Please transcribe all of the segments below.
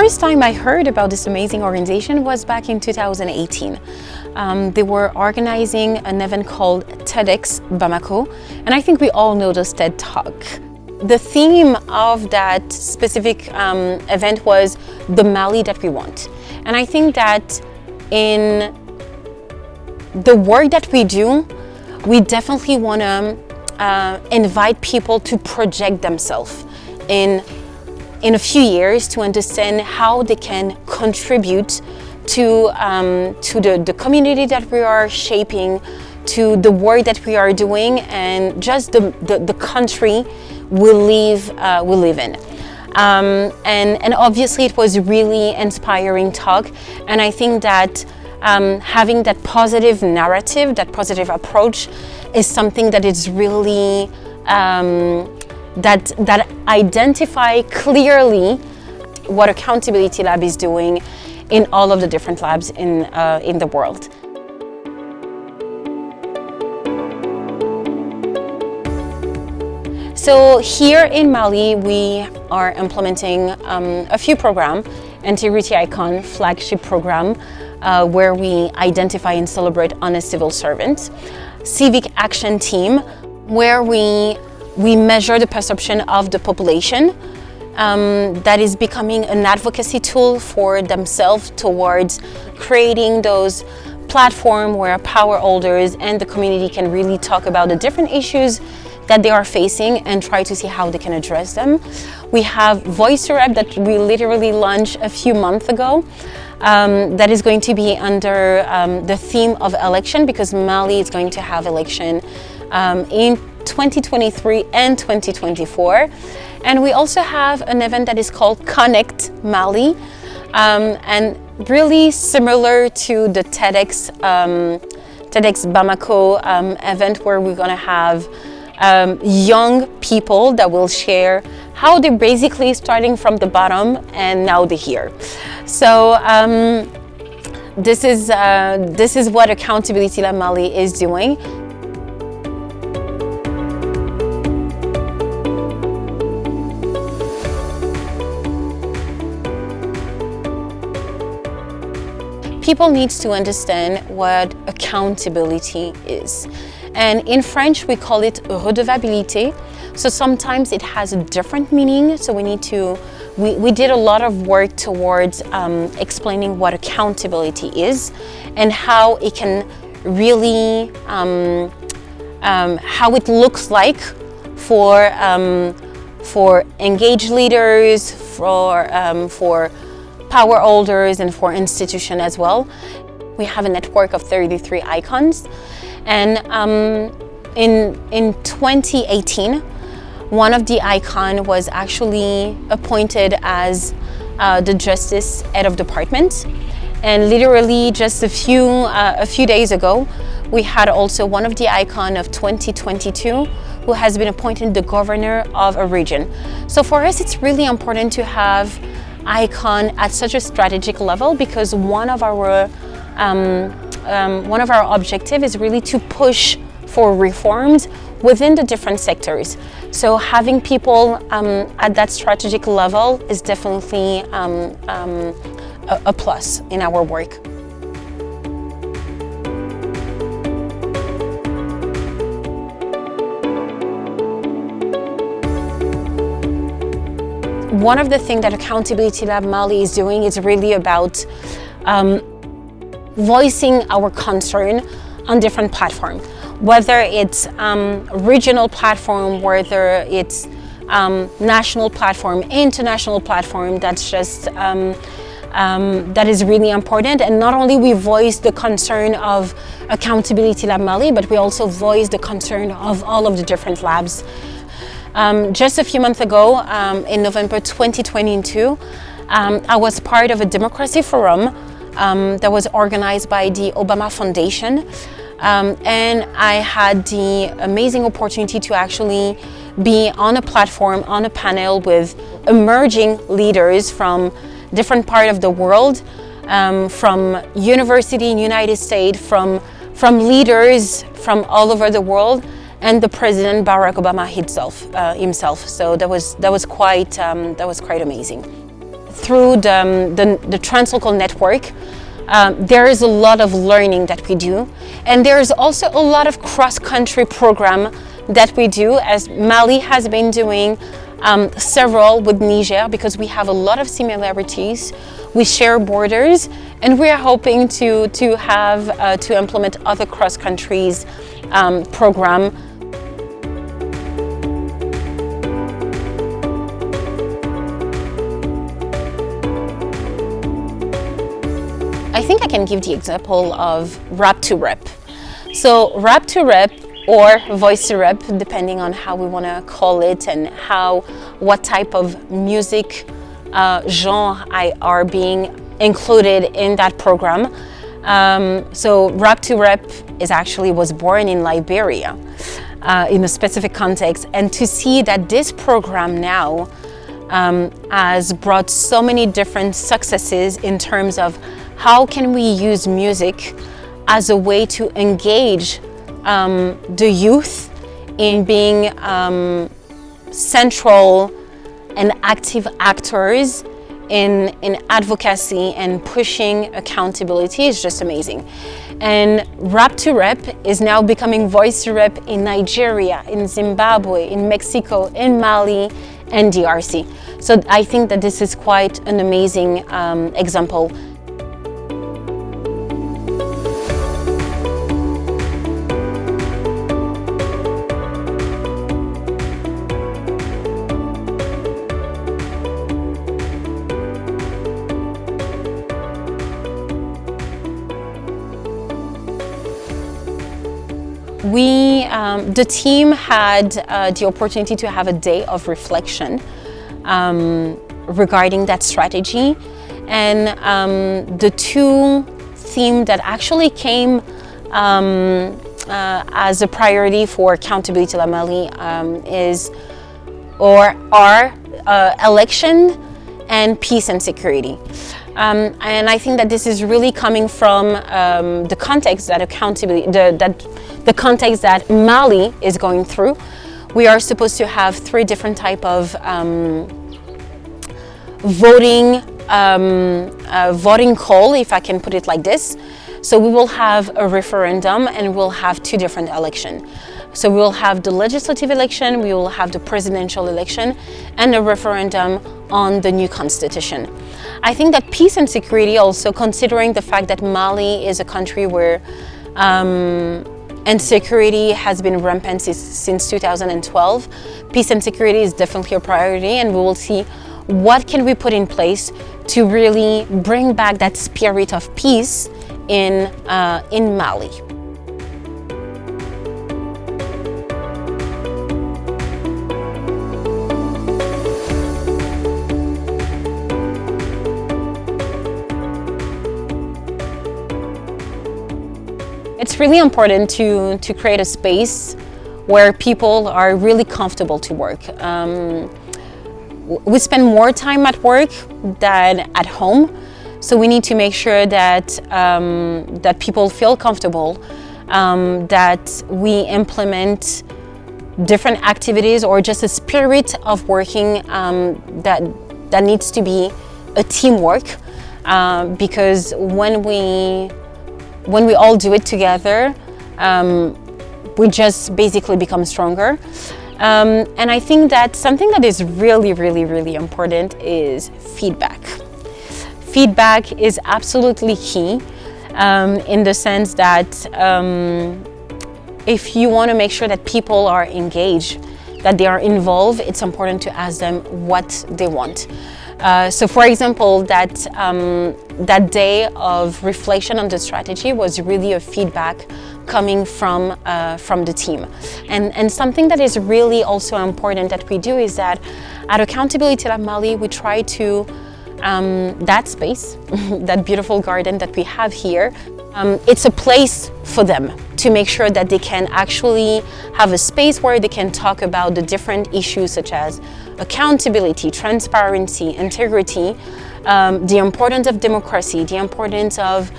first time I heard about this amazing organization was back in 2018. They were organizing an event called TEDx Bamako, and I think we all know those TED Talk. The theme of that specific event was the Mali that we want. And I think that in the work that we do, we definitely want to invite people to project themselves in a few years to understand how they can contribute to the community that we are shaping, to the work that we are doing, and just the country we live in. And obviously it was really inspiring talk, and I think that having that positive narrative, that positive approach is something that is really that identify clearly what Accountability Lab is doing in all of the different labs in the world. So here in Mali, we are implementing a few programs, Integrity Icon flagship program, where we identify and celebrate honest civil servants. Civic Action Team, where we measure the perception of the population that is becoming an advocacy tool for themselves towards creating those platforms where power holders and the community can really talk about the different issues that they are facing and try to see how they can address them. We have Voice2Rep that we literally launched a few months ago. That is going to be under the theme of election, because Mali is going to have election in 2023 and 2024. And we also have an event that is called Connect Mali, and really similar to the TEDx Bamako event, where we're going to have young people that will share how they're basically starting from the bottom and now they're here. So this is what Accountability Lab Mali is doing. People need to understand what accountability is. And in French, we call it redevabilité. So sometimes it has a different meaning. So we did a lot of work towards explaining what accountability is and how it can really, how it looks like for engaged leaders, for power holders, and for institutions as well. We have a network of 33 icons. And in 2018, one of the icons was actually appointed as the Justice Head of Department. And literally just a few days ago, we had also one of the icons of 2022 who has been appointed the governor of a region. So for us, it's really important to have icon at such a strategic level, because one of our objectives is really to push for reforms within the different sectors. So having people at that strategic level is definitely a plus in our work. One of the things that Accountability Lab Mali is doing is really about voicing our concern on different platforms, whether it's regional platform, whether it's national platform, international platform. That's just that is really important. And not only we voice the concern of Accountability Lab Mali, but we also voice the concern of all of the different labs. Just a few months ago, in November 2022, I was part of a democracy forum that was organized by the Obama Foundation. And I had the amazing opportunity to actually be on a platform, on a panel with emerging leaders from different parts of the world, from university in the United States, from leaders from all over the world, and the President Barack Obama himself. So that was quite amazing. through the translocal network, there is a lot of learning that we do, and there is also a lot of cross-country program that we do, as Mali has been doing several with Niger, because we have a lot of similarities. We share borders, and we are hoping to implement other cross countries program. I think I can give the example of Rap2Rep. So Rap2Rep, or Voice2Rep, depending on how we want to call it and what type of music genre are being included in that program. So Rap2Rep was born in Liberia in a specific context, and to see that this program now has brought so many different successes in terms of how can we use music as a way to engage the youth in being central and active actors in advocacy and pushing accountability is just amazing. And Rap2Rep is now becoming Voice2Rep in Nigeria, in Zimbabwe, in Mexico, in Mali, and DRC. So I think that this is quite an amazing example. The team had the opportunity to have a day of reflection regarding that strategy, and the two themes that actually came as a priority for Accountability Mali are election and peace and security. And I think that this is really coming from the context that the context that Mali is going through. We are supposed to have 3 different type of voting call, if I can put it like this. So we will have a referendum, and we'll have 2 different elections. So we will have the legislative election, we will have the presidential election, and a referendum on the new constitution. I think that peace and security, also considering the fact that Mali is a country where insecurity has been rampant since 2012, peace and security is definitely a priority, and we will see what can we put in place to really bring back that spirit of peace in Mali. It's really important to create a space where people are really comfortable to work. We spend more time at work than at home, so we need to make sure that that people feel comfortable, that we implement different activities or just a spirit of working that needs to be a teamwork, because when we all do it together, we just basically become stronger. And I think that something that is really, really, really important is feedback. Feedback is absolutely key, in the sense that if you want to make sure that people are engaged, that they are involved, it's important to ask them what they want. So for example, that day of reflection on the strategy was really a feedback coming from the team. And something that is really also important that we do is that at Accountability Mali, we try to, that space, that beautiful garden that we have here, it's a place for them to make sure that they can actually have a space where they can talk about the different issues such as accountability, transparency, integrity, the importance of democracy, the importance of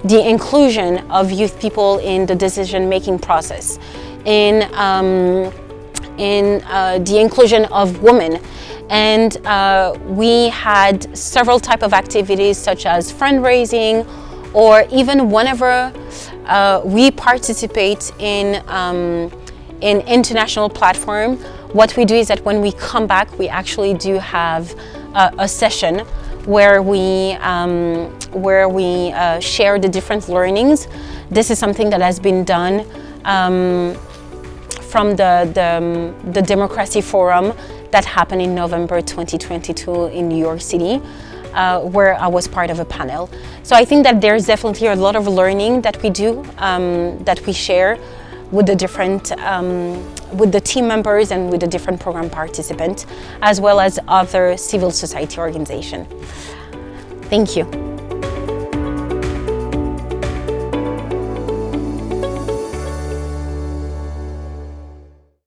the inclusion of youth people in the decision-making process, in in the inclusion of women. And we had several types of activities such as fundraising, or even whenever we participate in international platform, what we do is that when we come back, we actually do have a session where we share the different learnings. This is something that has been done from the Democracy Forum that happened in November 2022 in New York City, where I was part of a panel. So I think that there's definitely a lot of learning that we do, that we share with the different, with the team members and with the different program participants, as well as other civil society organizations. Thank you.